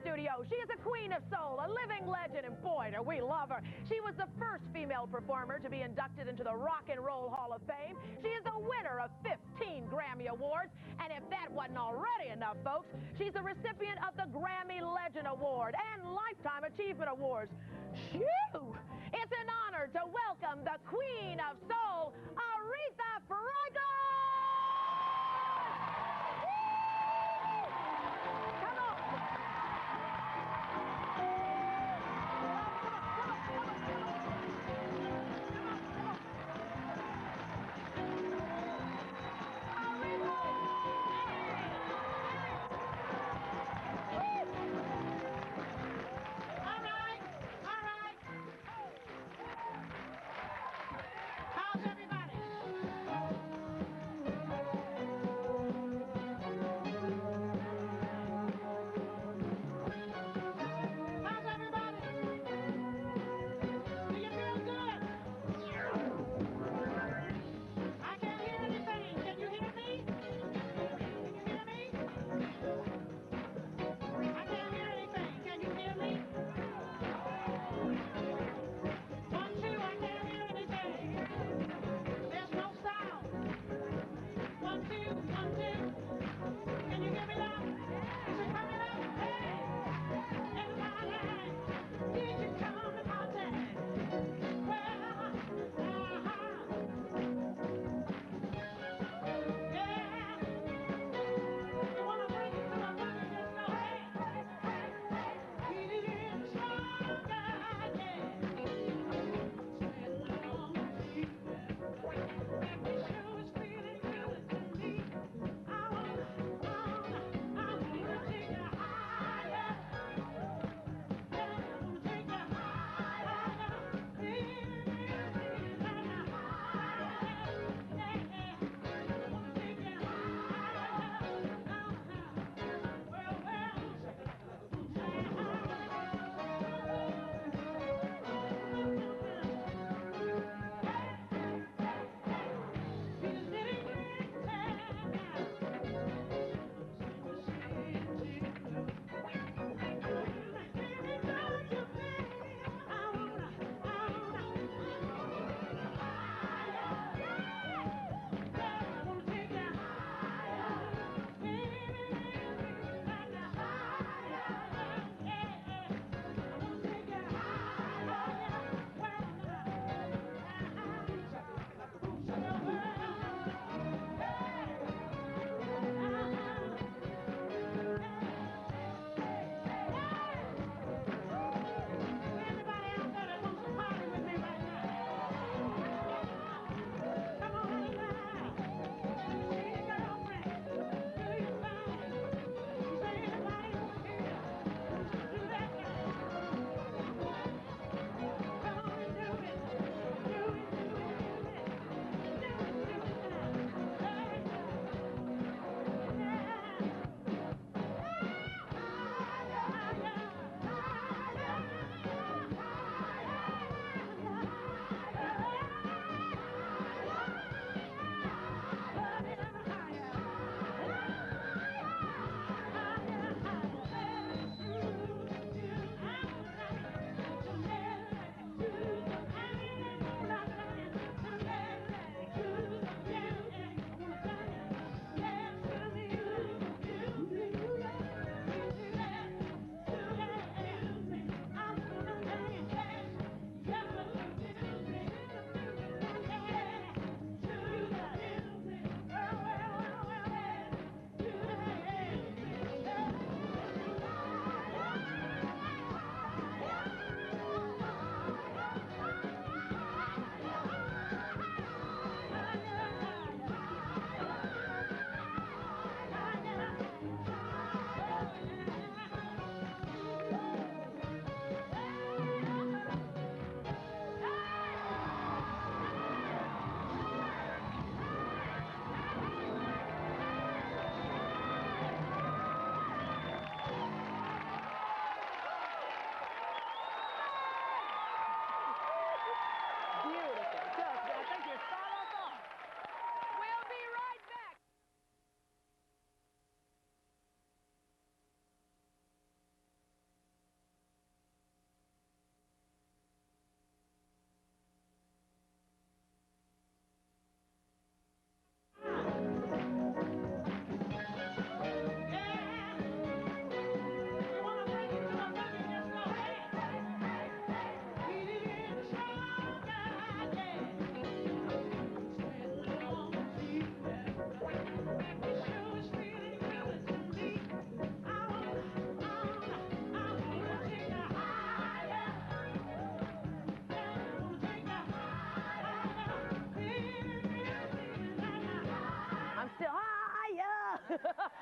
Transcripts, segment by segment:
studio. She is a queen of soul, a living legend, and boy, do we love her. She was the first female performer to be inducted into the Rock and Roll Hall of Fame. She is the winner of 15 Grammy Awards, and if that wasn't already enough, folks, she's the recipient of the Grammy Legend Award and Lifetime Achievement Awards. Phew! It's an honor to welcome the Queen of Soul, Aretha Franklin! Come on!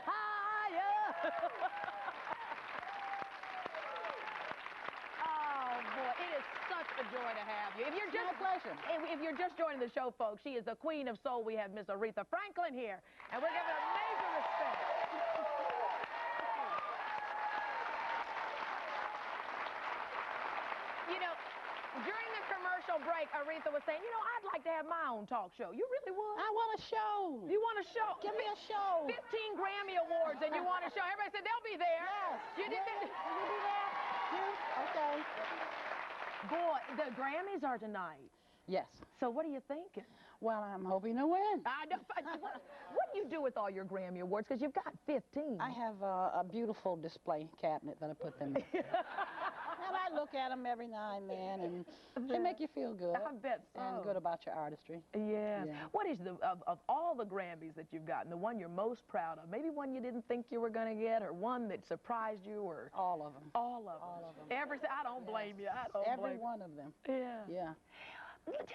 Higher. Oh, boy, it is such a joy to have you. If you're just joining the show, folks, she is the queen of soul. We have Miss Aretha Franklin here, and we're giving her major respect. You know, during the commercial break, Aretha was saying, you know, I'd like to have my own talk show. You really would? I want a show. You want a show? Give me a show. 15 Grammy Awards and you want a show. Everybody said they'll be there. Yes. You did. Will you be there? You? Okay. Boy, the Grammys are tonight. Yes. So what are you thinking? Well, I'm hoping to win. I know. What do you do with all your Grammy Awards? Because you've got 15. I have a beautiful display cabinet that I put them in. And I look at them every now and then, and they make you feel good. I bet so. And good about your artistry. Yes. Yeah. What is of all the Grammys that you've gotten, the one you're most proud of? Maybe one you didn't think you were going to get, or one that surprised you, or all of them. All of them. All of them. I don't blame you. I don't Every blame one of them. Yeah. Yeah.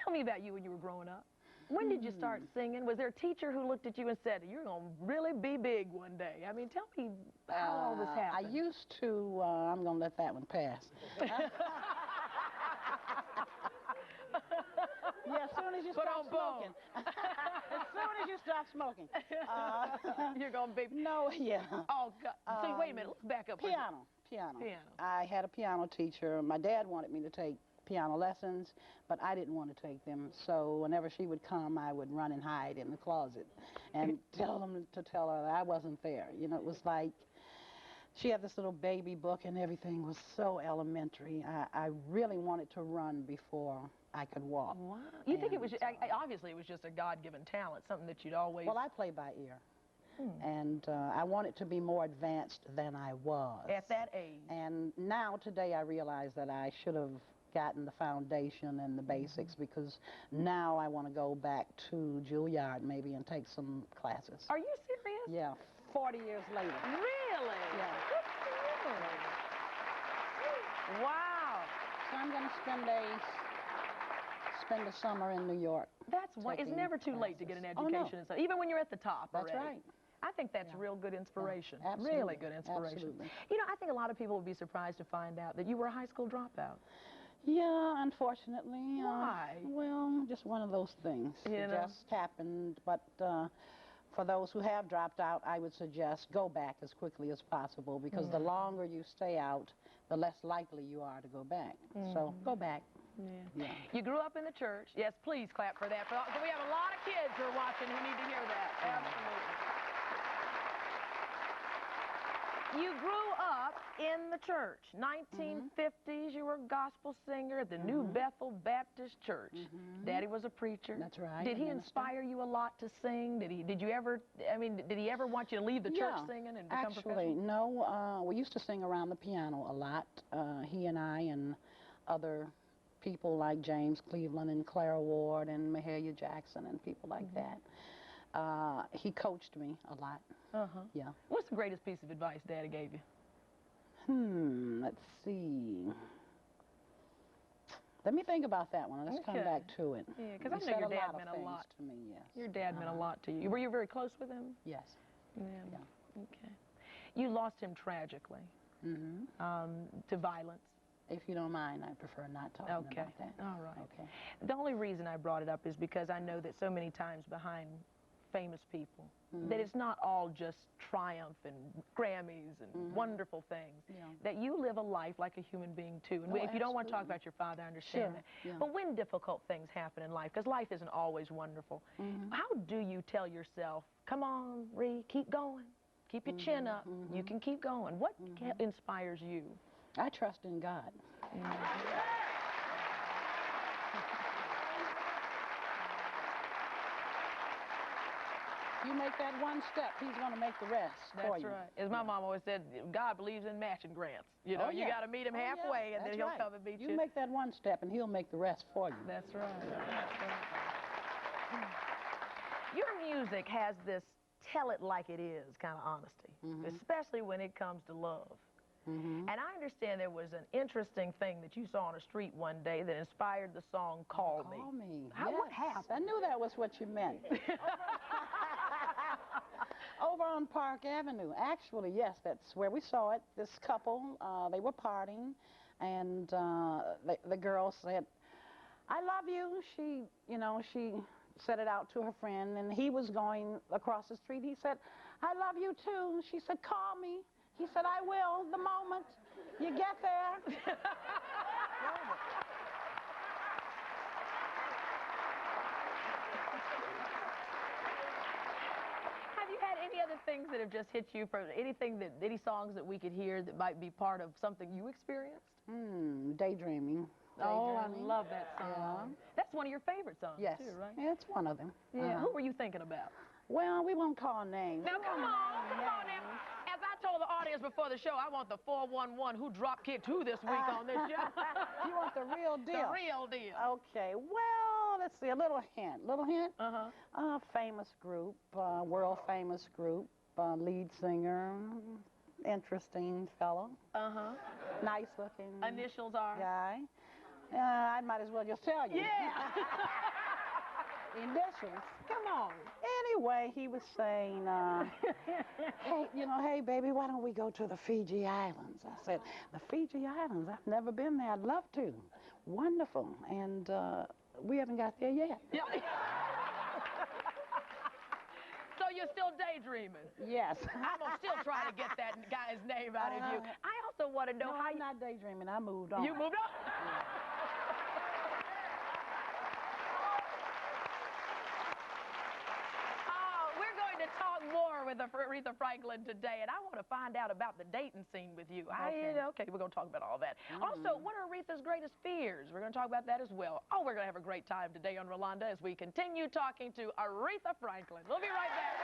Tell me about you when you were growing up. When did you start singing? Was there a teacher who looked at you and said, you're going to really be big one day? I mean, tell me how all this happened. I used to, I'm going to let that one pass. Yeah, as soon as you stop smoking. As soon as you stop smoking. You're going to be... No, yeah. Oh, God. So wait a minute, let's back up. Piano. I had a piano teacher. My dad wanted me to take piano lessons, but I didn't want to take them. So whenever she would come, I would run and hide in the closet and tell her that I wasn't there. You know, it was like she had this little baby book and everything was so elementary. I really wanted to run before I could walk. Wow. You think it was, obviously it was just a God-given talent, something that you'd always... Well, I play by ear. And I wanted to be more advanced than I was. At that age. And now, today, I realize that I should have gotten the foundation and the basics, because now I want to go back to Juilliard maybe and take some classes. Are you serious? Yeah, 40 years later. Really? Yeah. Wow. So I'm going to spend a summer in New York. That's why it's never too late to get an education. Oh, no. Even when you're at the top. That's already. right. I think that's real good inspiration. Absolutely. Really good inspiration. Absolutely. You know, I think a lot of people would be surprised to find out that you were a high school dropout. Yeah, unfortunately. Why? Well, just one of those things. It just happened. But for those who have dropped out, I would suggest go back as quickly as possible, because the longer you stay out, the less likely you are to go back. So go back. Yeah. You grew up in the church. Yes, please clap for that. We have a lot of kids who are watching who need to hear that. Absolutely. You grew up in the church. 1950s, you were a gospel singer at the New Bethel Baptist Church. Daddy was a preacher. That's right. Did he inspire you a lot to sing? Did he ever want you to leave the church singing and become professional? Actually, no. We used to sing around the piano a lot. He and I and other people like James Cleveland and Clara Ward and Mahalia Jackson and people like that. He coached me a lot. Yeah. What's the greatest piece of advice Daddy gave you? Let's see. Let me think about that one. Let's come back to it. Yeah, because I know your dad meant a lot to me. Yes. Your dad meant a lot to you. Were you very close with him? Yes. Yeah. Okay. You lost him tragically to violence. If you don't mind, I prefer not talking about that. All right. Okay. The only reason I brought it up is because I know that so many times behind famous people, that it's not all just triumph and Grammys and wonderful things, that you live a life like a human being too. And if you don't want to talk about your father, I understand that. Yeah. But when difficult things happen in life, because life isn't always wonderful, how do you tell yourself, come on, Ree, keep going, keep your chin up, you can keep going? What inspires you? I trust in God. You make that one step, he's going to make the rest for you. That's right. As my mom always said, God believes in matching grants. You know, you got to meet him halfway, and then he'll come and meet you. You make that one step, and he'll make the rest for you. That's right. That's right. Your music has this tell it like it is kind of honesty, especially when it comes to love. And I understand there was an interesting thing that you saw on a street one day that inspired the song Call Me. Call Me. What happened? I knew that was what you meant. over on Park Avenue. Actually, yes, that's where we saw it. This couple, they were partying, and the girl said, "I love you." She, you know, she said it out to her friend, and he was going across the street. He said, "I love you too." She said, "Call me." He said, "I will the moment you get there." Have you had any other things that have just hit you from any songs that we could hear that might be part of something you experienced? Daydreaming. Oh, I love that song. Yeah. That's one of your favorite songs, Yes. too, right? Yeah, it's one of them. Yeah. Who were you thinking about? Well, we won't call names. Now, come on now. As I told the audience before the show, I want the 411 who drop kicked who this week on this show. You want the real deal? The real deal. Okay, well, let's see, a little hint. Little hint? Famous group, world famous group, lead singer, interesting fellow. Nice looking. Initials are? Guy. I might as well just tell you. Yeah. Initials. Come on. Anyway, he was saying, hey, hey, baby, why don't we go to the Fiji Islands? I said, the Fiji Islands? I've never been there. I'd love to. Wonderful. And we haven't got there yet. Yeah. So you're still daydreaming? Yes. I'm going to still try to get that guy's name out of you. I also want to know how I'm not daydreaming. I moved on. You moved on? Talk more with Aretha Franklin today, and I want to find out about the dating scene with you. Okay, we're going to talk about all that. Also, what are Aretha's greatest fears? We're going to talk about that as well. Oh, we're going to have a great time today on Rolonda as we continue talking to Aretha Franklin. We'll be right back.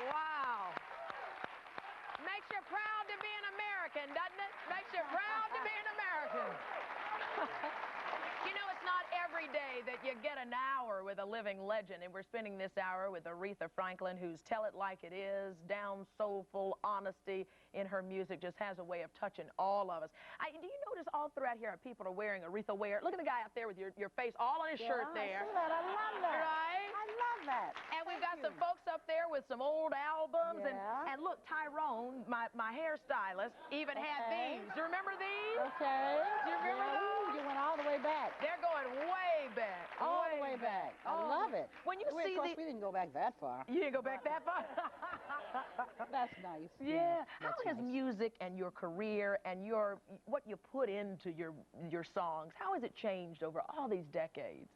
Wow. Makes you proud to be an American, doesn't it? Makes you proud to be an American. You know, it's not every day that you get an hour with a living legend, and we're spending this hour with Aretha Franklin, whose Tell It Like It Is, down soulful honesty in her music just has a way of touching all of us. Do you notice all throughout here people are wearing Aretha wear? Look at the guy out there with your face all on his shirt there. I see that. I love that. Right? I love that. And we've got some folks up there with some old albums. And look, Tyrone, my hairstylist, even had these. Do you remember these? Okay. Do you remember those? You went all the way back. They're going way back. All the way back. I love it. When you see of course, we didn't go back that far. You didn't go back that far? That's nice. Yeah. How has nice. music and your career and what you put into your songs, how has it changed over all these decades?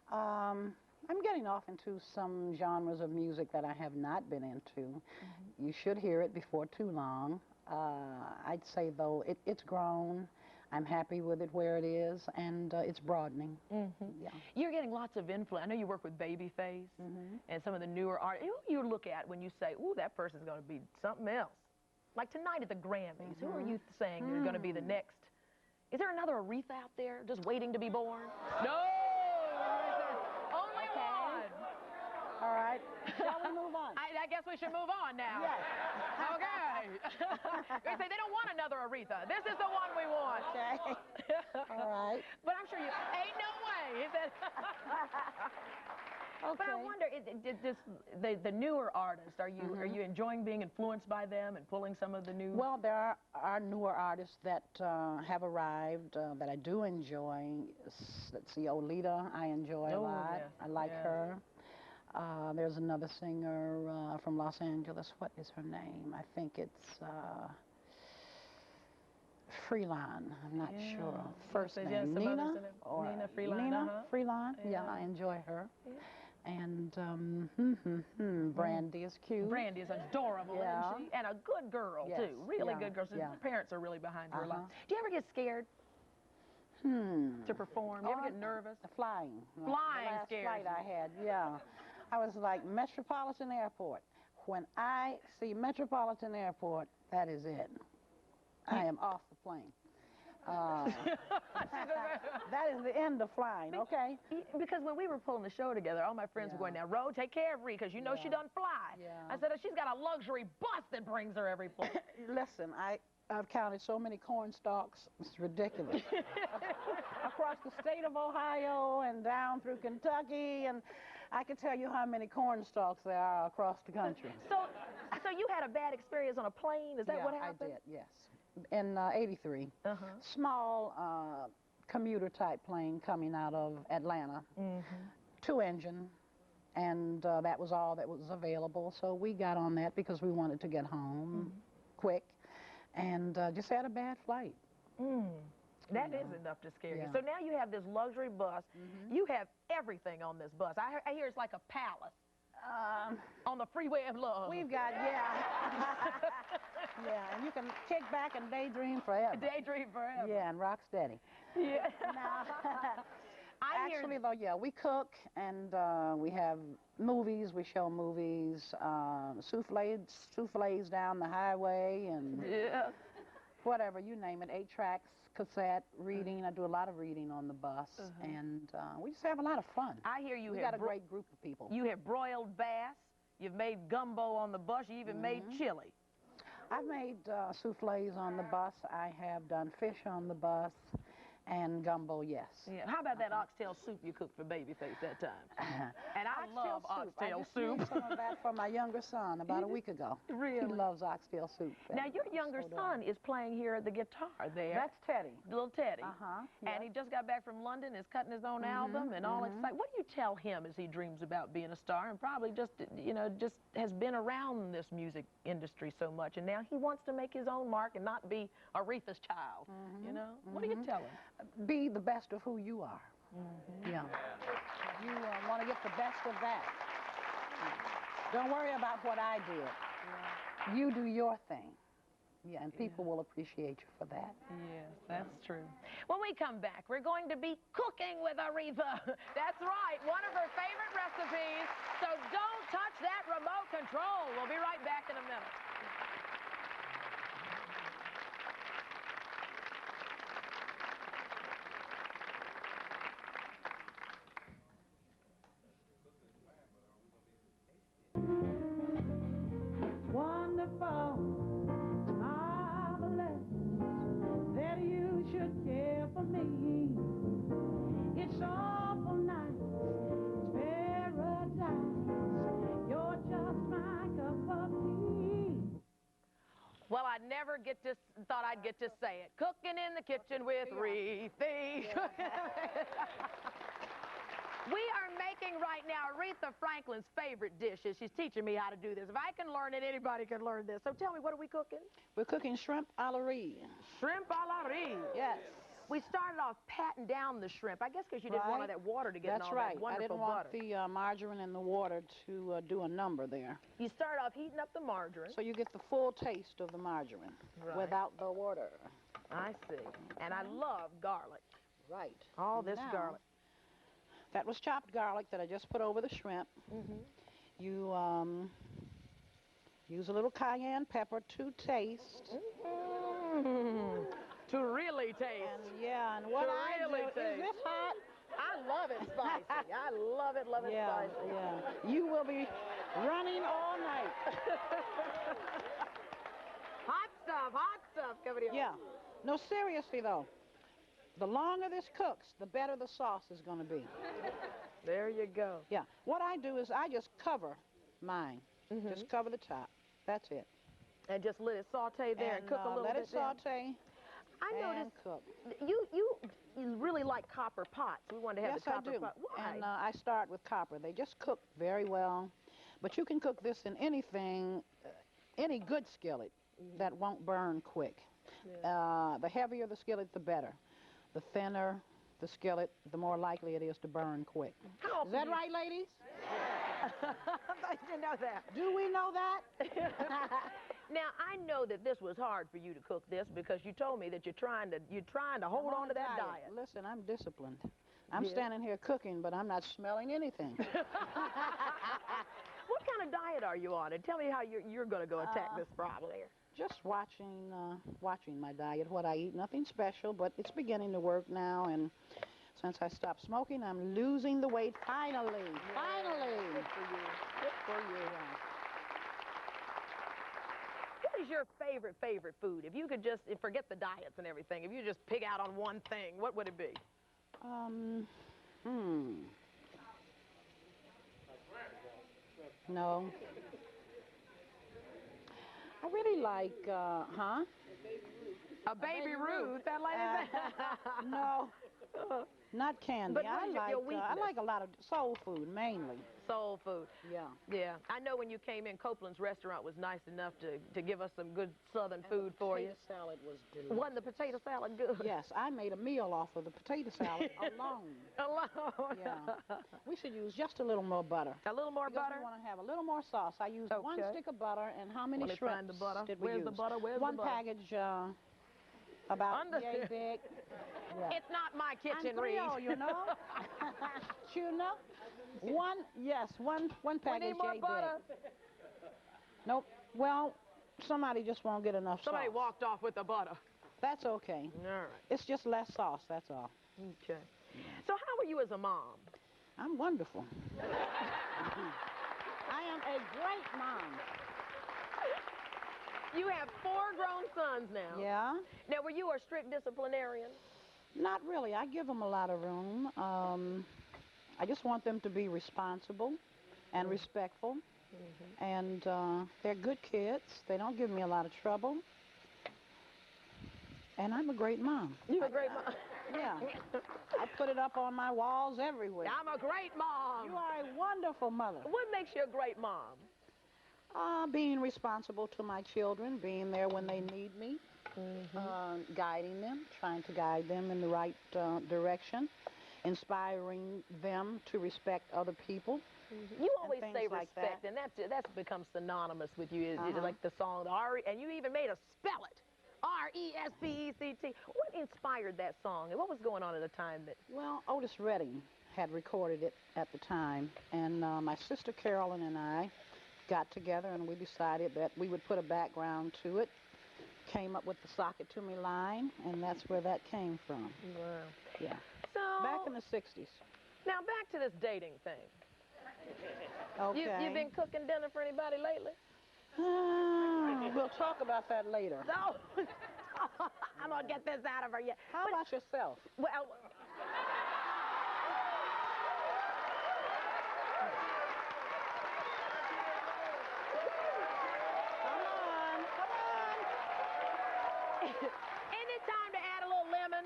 I'm getting off into some genres of music that I have not been into. You should hear it before too long. I'd say, though, it's grown. I'm happy with it where it is, and it's broadening. Yeah. You're getting lots of influence. I know you work with Babyface and some of the newer artists. Who you look at when you say, ooh, that person's going to be something else? Like tonight at the Grammys, who are you saying is going to be the next? Is there another Aretha out there just waiting to be born? No! Only one! All right. Shall we move on? I guess we should move on now. Yes. Okay. They say they don't want another Aretha. This is the one we want. Okay. All right. But I'm sure you ain't no way. He said. Okay. But I wonder, the newer artists, are you enjoying being influenced by them and pulling some of the new? Well, there are newer artists that have arrived that I do enjoy. Let's see, Olita, I enjoy a lot. Yes. I like her. There's another singer from Los Angeles. What is her name? I think it's Freeline. I'm not sure. First name Nina or Nina Freeline. Nina Freeline. Yeah, I enjoy her. Yeah. And Brandy is cute. Brandy is adorable, isn't she? And a good girl too. Really good girl. So her parents are really behind her a lot. Do you ever get scared? To perform? You ever get nervous? Flying. Flying the last scares flight you. I had, yeah. I was like Metropolitan Airport. When I see Metropolitan Airport, that is it. I am off the plane. That is the end of flying, okay? Because when we were pulling the show together, all my friends were going, now, Ro, take care of Ree, because you know she doesn't fly. I said, she's got a luxury bus that brings her every place. Listen, I've counted so many corn stalks, it's ridiculous. Across the state of Ohio and down through Kentucky, and I can tell you how many corn stalks there are across the country. So you had a bad experience on a plane? Is that what happened? I did, yes. In '83, small commuter type plane coming out of Atlanta, 2-engine, and that was all that was available. So we got on that because we wanted to get home quick, and just had a bad flight. That is enough to scare you. So now you have this luxury bus. You have everything on this bus. I hear it's like a palace. On the freeway of love. We've got, and you can kick back and daydream forever. Daydream forever. Yeah, and rock steady. Yeah. Actually, though, we cook, and we have movies. We show movies, souffles down the highway, and whatever, you name it, 8 tracks, cassette, reading. I do a lot of reading on the bus, and we just have a lot of fun. I hear you we got a great group of people. You have broiled bass. You've made gumbo on the bus. You even made chili. I've made souffles on the bus. I have done fish on the bus. And gumbo, yes. Yeah. How about that oxtail soup you cooked for Babyface that time? And I love oxtail soup. I just made some of that for my younger son about a week ago. Really? He loves oxtail soup. Now, your younger son is playing here at the guitar there. That's Teddy. Little Teddy. Yep. And he just got back from London, is cutting his own album and all excited. What do you tell him as he dreams about being a star and probably just, just has been around this music industry so much, and now he wants to make his own mark and not be Aretha's child, What do you tell him? Be the best of who you are. Yeah. You want to get the best of that. Don't worry about what I did. You do your thing. Yeah, and people will appreciate you for that. Yes, that's true. When we come back, we're going to be cooking with Aretha. That's right, one of her favorite recipes. So don't touch that remote control. We'll be right back in a minute. Wonderful, marvelous, that you should care for me. It's awful nice, it's paradise. You're just my cup of tea. Well, I never thought I'd get to say it. Cooking in the kitchen with Aretha. We are making right now Aretha Franklin's favorite dishes. She's teaching me how to do this. If I can learn it, anybody can learn this. So tell me, what are we cooking? We're cooking shrimp a la Ree. Shrimp a la Ree. Yes. We started off patting down the shrimp, I guess because you didn't want all that water to get in all that wonderful butter. I didn't want the margarine and the water to do a number there. You start off heating up the margarine. So you get the full taste of the margarine without the water. I see. And I love garlic. Right. All this garlic. That was chopped garlic that I just put over the shrimp. You use a little cayenne pepper to taste. To really taste. And what I do, is this hot? I love it spicy. I love it spicy. Yeah. You will be running all night. Hot stuff coming in. Yeah. No, seriously though. The longer this cooks, the better the sauce is going to be. There you go. Yeah. What I do is I just cover mine. Just cover the top. That's it. And just let it saute there and cook a little bit. Let it saute. I noticed cook. You really like copper pots. We wanted to have the copper pot. Why? And I start with copper. They just cook very well. But you can cook this in anything, any good skillet that won't burn quick. Yeah. The heavier the skillet, the better. The thinner the skillet, the more likely it is to burn quick. Is that right, ladies? I didn't know that. Do we know that? Now, I know that this was hard for you to cook this because you told me that you're trying to hold on to that diet. Listen, I'm disciplined. I'm standing here cooking, but I'm not smelling anything. What kind of diet are you on? And tell me how you're going to go attack this problem here. Just watching my diet, what I eat. Nothing special, but it's beginning to work now. And since I stopped smoking, I'm losing the weight finally. Yeah. Finally. Good for you. Good for you. Yeah. What is your favorite food? If you could just forget the diets and everything, if you just pick out on one thing, what would it be? No. I really like, A baby Ruth, that lady said. No, not candy. But I like a lot of soul food, mainly. Soul food. Yeah. Yeah. I know when you came in, Copeland's restaurant was nice enough to give us some good Southern food for you. The potato salad was delicious. Wasn't the potato salad good? Yes, I made a meal off of the potato salad alone. Alone? Yeah. We should use just a little more butter. A little more butter? We want to have a little more sauce. I used 1 stick of butter, and how many shrimps the butter? did we Where's use? The butter? Where's One the butter? package, about yay big. Yeah. It's not my kitchen, I'm Creole, Reed. you know? Tuna. One package We need more yay butter. big. Nope. Well, somebody just won't get enough Somebody sauce. walked off with the butter. That's okay. All right. It's just less sauce, that's all. Okay. So how are you as a mom? I'm wonderful. I am a great mom. You have 4 grown sons now. Yeah. Now, were you a strict disciplinarian? Not really. I give them a lot of room. I just want them to be responsible and respectful. And they're good kids. They don't give me a lot of trouble. And I'm a great mom. You're a great mom. Yeah. I put it up on my walls everywhere. I'm a great mom. You are a wonderful mother. What makes you a great mom? Being responsible to my children, being there when they need me, guiding them, trying to guide them in the right direction, inspiring them to respect other people. You always say like respect, that. and that's become synonymous with you. It's like the song, and you even made us spell it. R-E-S-P-E-C-T. What inspired that song, and what was going on at the time that... Well, Otis Redding had recorded it at the time, and my sister Carolyn and I got together, and we decided that we would put a background to it, came up with the Sock It To Me line, and that's where that came from. Wow. Yeah. So... Back in the 60s. Now, back to this dating thing. Okay. You been cooking dinner for anybody lately? We'll talk about that later. No. I'm going to get this out of her yet. How about yourself? Well... Come on. Any time to add a little lemon?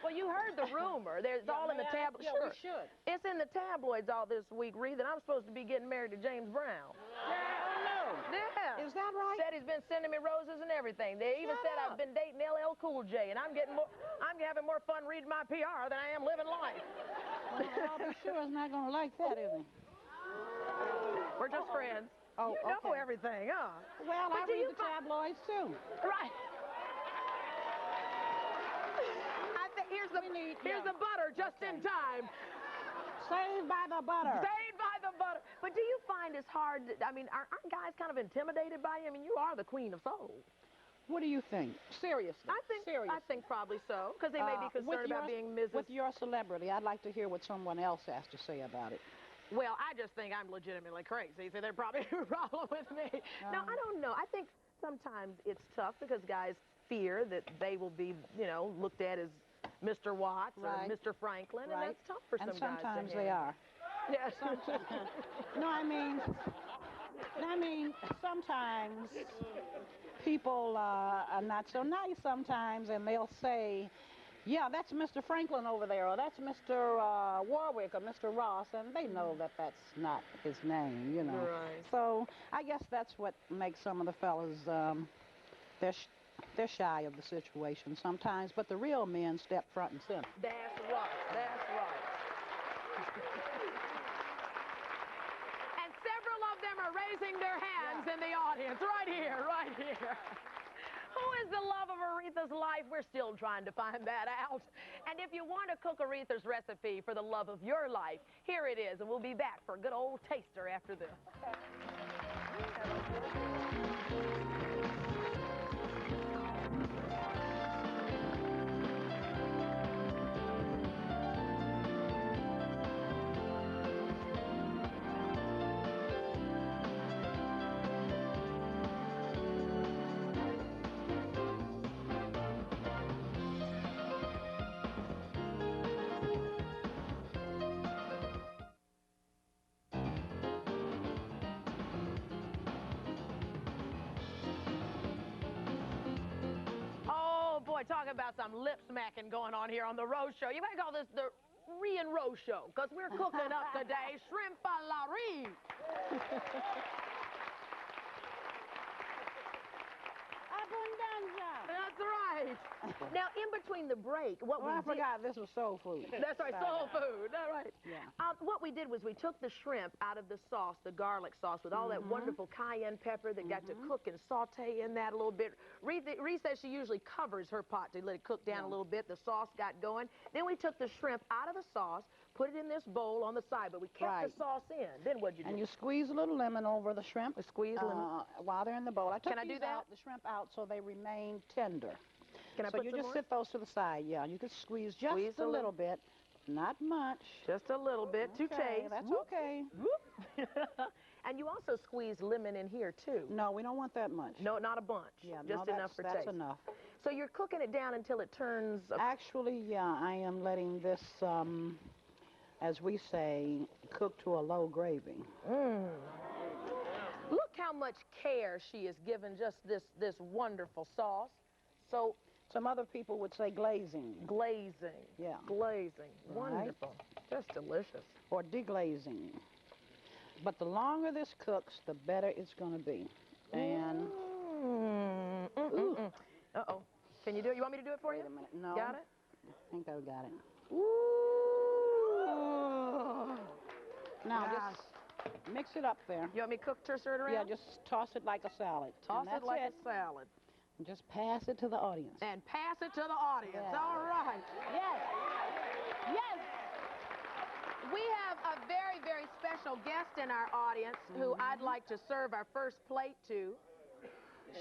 Well, you heard the rumor. There's all in the tabloids. Yeah, sure. we should. It's in the tabloids all this week, Reed, that I'm supposed to be getting married to James Brown. No. Yeah. Is that right? Said he's been sending me roses and everything. They even said I've been dating LL Cool J, and I'm having more fun reading my PR than I am living life. Well, I'll be sure he's not going to like that, is he? We're just friends. Oh, you know everything, huh? Well, But I read the tabloids, too. Right. I think here's the butter just in time. Saved by the butter. Saved by the butter. But do you find it's hard? I mean, aren't guys kind of intimidated by you? I mean, you are the queen of soul. What do you think? Seriously. I think probably so, because they may be concerned about being Mrs. With your celebrity, I'd like to hear what someone else has to say about it. Well, I just think I'm legitimately crazy, so there's probably a problem with me. No, I don't know. I think sometimes it's tough because guys fear that they will be, looked at as Mr. Watts or Mr. Franklin, and that's tough for some guys. And sometimes they are. Yeah. No, I mean, sometimes people are not so nice sometimes, and they'll say, yeah, that's Mr. Franklin over there, or that's Mr. Warwick, or Mr. Ross, and they know that that's not his name, you know. Right. So I guess that's what makes some of the fellas, they're shy of the situation sometimes, but the real men step front and center. That's right. That's right. And several of them are raising their hands in the audience, right here, right here. Who is the love of Aretha's life? We're still trying to find that out. And if you want to cook Aretha's recipe for the love of your life, here it is, and we'll be back for a good old taster after this. Talk about some lip smacking going on here on the Rose Show. You might call this the Ree and Rose Show, because we're cooking up today Shrimp A La Ree. That's right. Now, in between the break, I forgot this was soul food. That's right, soul food. All right. Yeah. What we did was we took the shrimp out of the sauce, the garlic sauce, with all that wonderful cayenne pepper that got to cook and saute in that a little bit. Ree says she usually covers her pot to let it cook down a little bit. The sauce got going. Then we took the shrimp out of the sauce, put it in this bowl on the side, but we kept the sauce in. Then what'd you do? And you squeeze a little lemon over the shrimp. Squeeze lemon. While they're in the bowl. I took Can I do that? the shrimp out so they remain tender. Can I put some more? So you just sit those to the side. Yeah, you can squeeze just a little bit, not much. Just a little bit to taste. That's okay. And you also squeeze lemon in here too. No, we don't want that much. No, not a bunch. Yeah, just enough for taste. That's enough. So you're cooking it down until it turns. Actually, yeah, I am letting this, as we say, cook to a low gravy. Look how much care she has given just this wonderful sauce. So some other people would say glazing. Glazing. Yeah. Glazing. Wonderful. Just delicious. Or deglazing. But the longer this cooks, the better it's going to be. And uh-oh. Can you do it? You want me to do it for you? Wait a minute. No. Got it? I think I got it. Ooh. Now just mix it up there. You want me to cook it around? Yeah, just toss it like a salad. Toss it like a salad. And just pass it to the audience. And pass it to the audience. Yeah. All right. Yes. Yes. We have a very, very special guest in our audience who I'd like to serve our first plate to.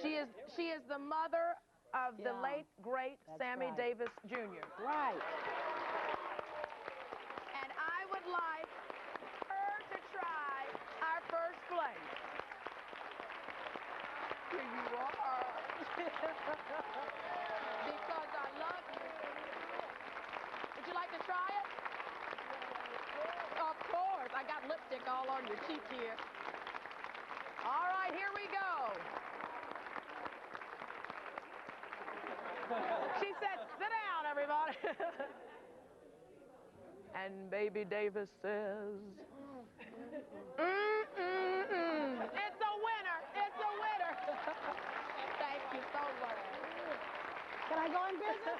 She is the mother of the late, great Sammy Davis Jr. Right. And I would like her to try our first plate. Here you are. Because I love you. Would you like to try it? Of course. I got lipstick all on your cheek here. All right, here we go. She said, sit down, everybody. And baby Davis says, It's a winner. It's a winner. Thank you so much. Can I go in business?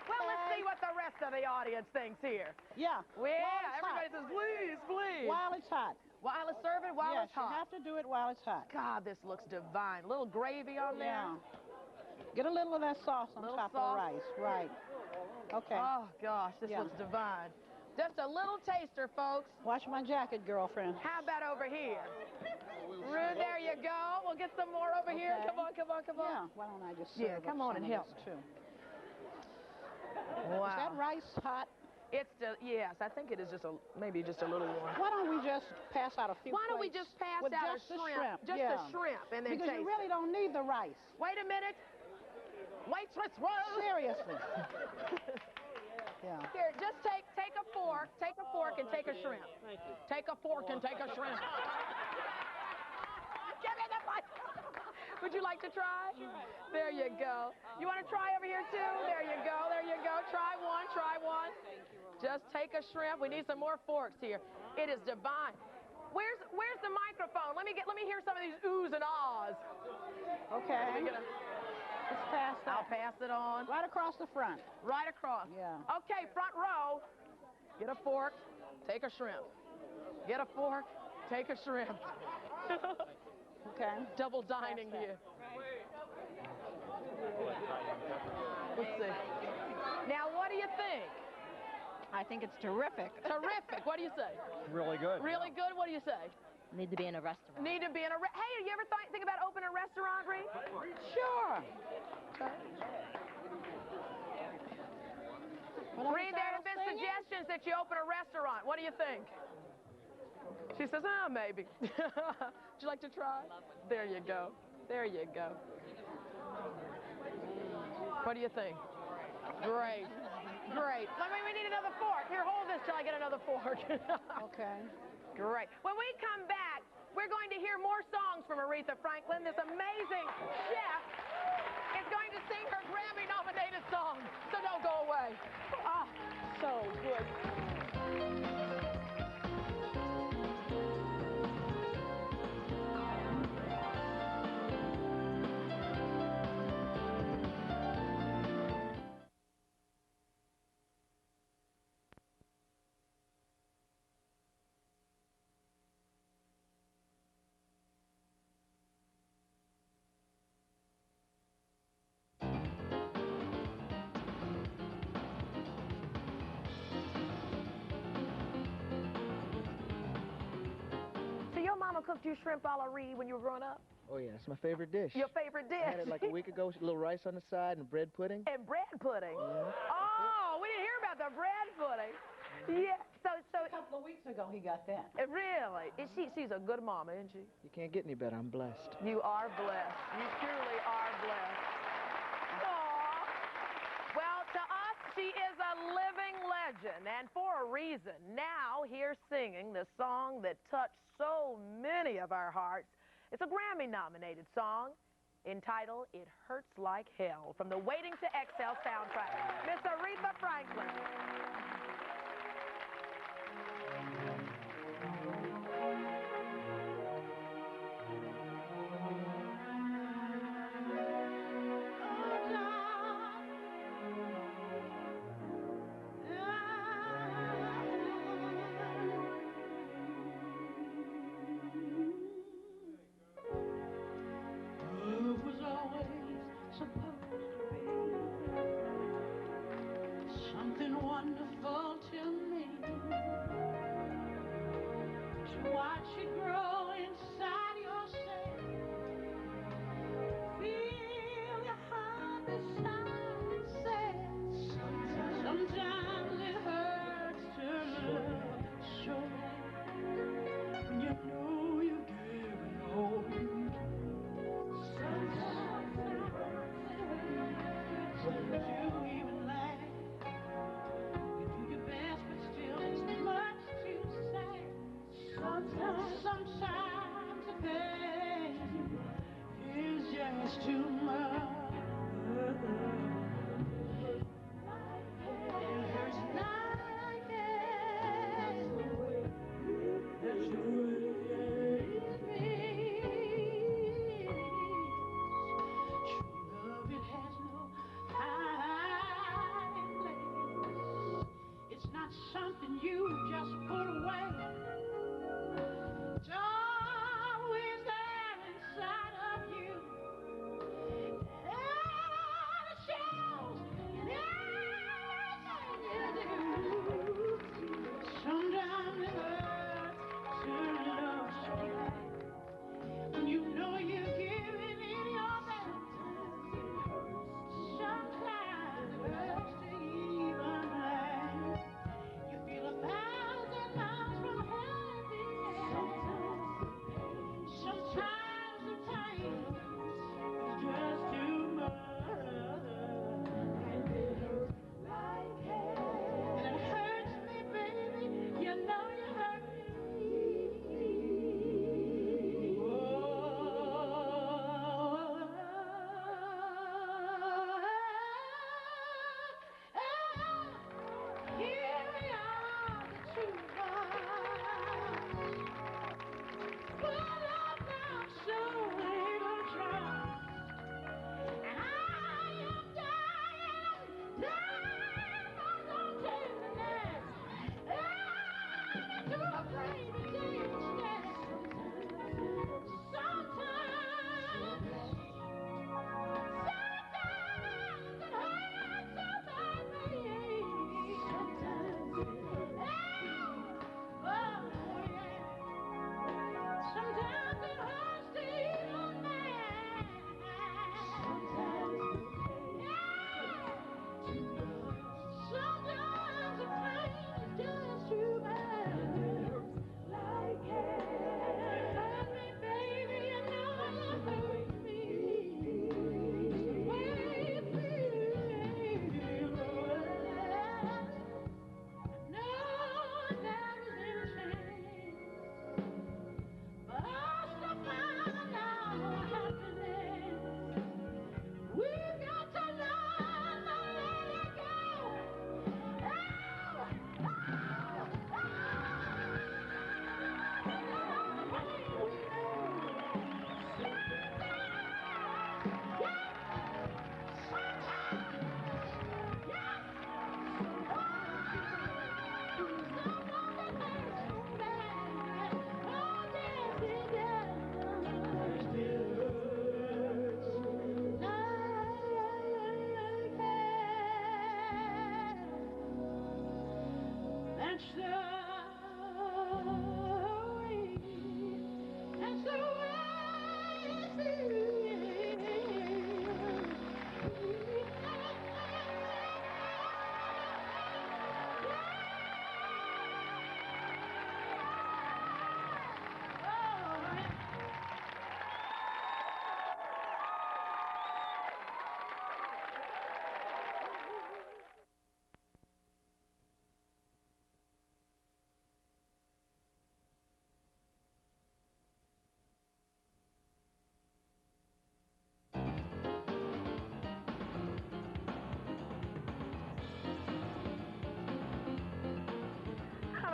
Well, let's see what the rest of the audience thinks here. Yeah. Yeah, everybody says, please, please. While it's hot. While it's serving, while it's hot. You have to do it while it's hot. God, this looks divine. A little gravy on there. Yeah. Get a little of that sauce on top of the rice. Right. Okay. Oh, gosh, this looks divine. Just a little taster, folks. Watch my jacket, girlfriend. How about over here? There you go. We'll get some more over here. Come on, come on, come on. Yeah, why don't I just serve come on and help too. Wow. Is that rice hot? It's still, yes, I think it is just maybe just a little warm. Why don't we just pass out a few Why don't we just pass with out just a shrimp? Just a shrimp and then because taste you really don't need the rice. Wait a minute. Waitress, seriously. Yeah. Here, just take a fork and take a shrimp. Thank you. Take a fork and take a shrimp. Give me the bite. Would you like to try? There you go. You want to try over here too? There you go. There you go. Try one. Try one. Just take a shrimp. We need some more forks here. It is divine. Where's the microphone? Let me hear some of these oohs and ahs. Okay. Let's pass that. I'll pass it on. Right across the front. Right across. Yeah. Okay, front row. Get a fork. Take a shrimp. Get a fork. Take a shrimp. Okay. Double dining here. Let's see. Now, what do you think? I think it's terrific. Terrific. What do you say? Really good. Really good? What do you say? Need to be in a restaurant. Need to be in a Hey, you ever think about opening a restaurant, Ree? Sure. Ree, there have been suggestions that you open a restaurant. What do you think? She says, maybe. Would you like to try? There you go. There you go. What do you think? Great. Great. We need another fork. Here, hold this till I get another fork. Okay. Great. When we come back, we're going to hear more songs from Aretha Franklin. This amazing chef is going to sing her Grammy-nominated song. So don't go away. Ah, so good. Cooked you shrimp a la Ree when you were growing up? Oh, yeah, it's my favorite dish. Your favorite dish? I had it like a week ago, a little rice on the side and bread pudding. And bread pudding? Yeah. Oh, we didn't hear about the bread pudding. Yeah, so a couple of weeks ago he got that. Really? She's a good mama, isn't she? You can't get any better. I'm blessed. You are blessed. You truly are blessed. Aww. Well, to us, she is a living legend, and for a reason. Now, here singing the song that touched so many of our hearts. It's a Grammy-nominated song entitled It Hurts Like Hell from the Waiting to Exhale soundtrack. Miss Aretha Franklin. Wonderful to me to watch it grow inside yourself. Feel your heart beside itself. Sometimes it hurts to love so bad when you know you're giving all you can. Sometimes it hurts to even laugh. Sometimes the pain is just too much. It hurts like hell. That's the way it feels. True love, it has no hiding place. It's not something you just put away. Share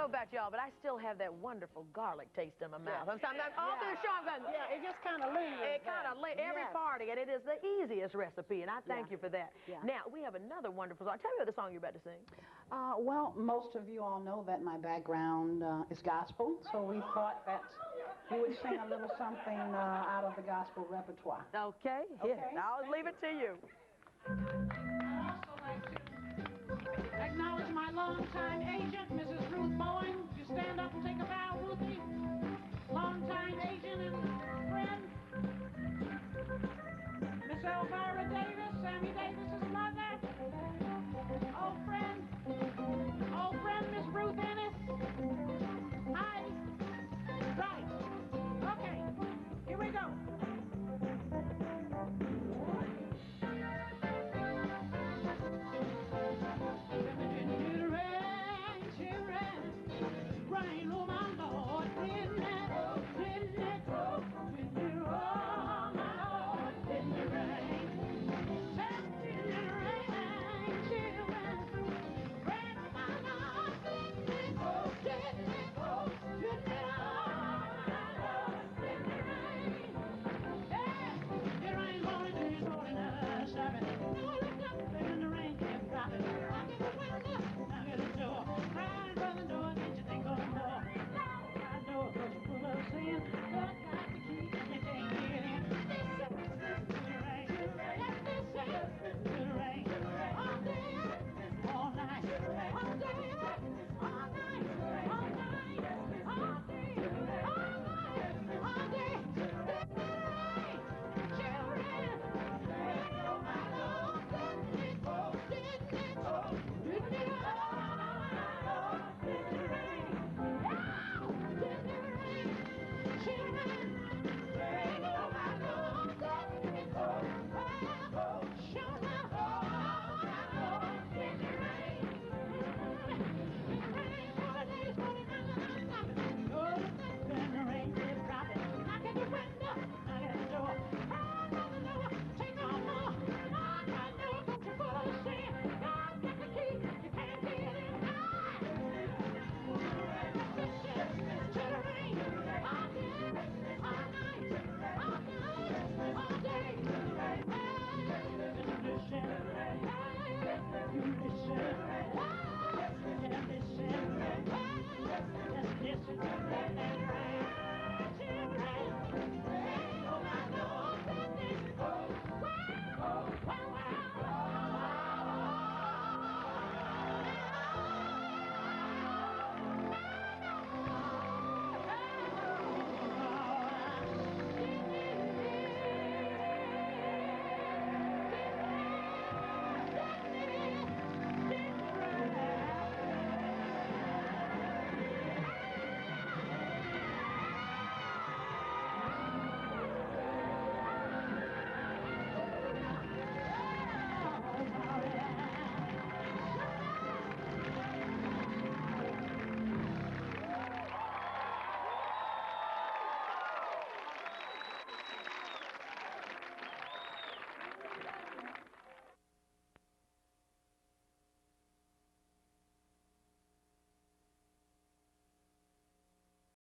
about y'all, but I still have that wonderful garlic taste in my mouth. Sometimes all through the show I'm going, yeah, it just kind of lingers. It kind of every party, and it is the easiest recipe, and I thank you for that. Yeah. Now, we have another wonderful song. Tell me what the song you're about to sing. Well, most of you all know that my background is gospel, so we thought that we would sing a little something out of the gospel repertoire. Okay, Okay. I'll leave it to you. Acknowledge my longtime agent, Mrs. Ruth Bowen. You stand up and take a bow, Ruthie.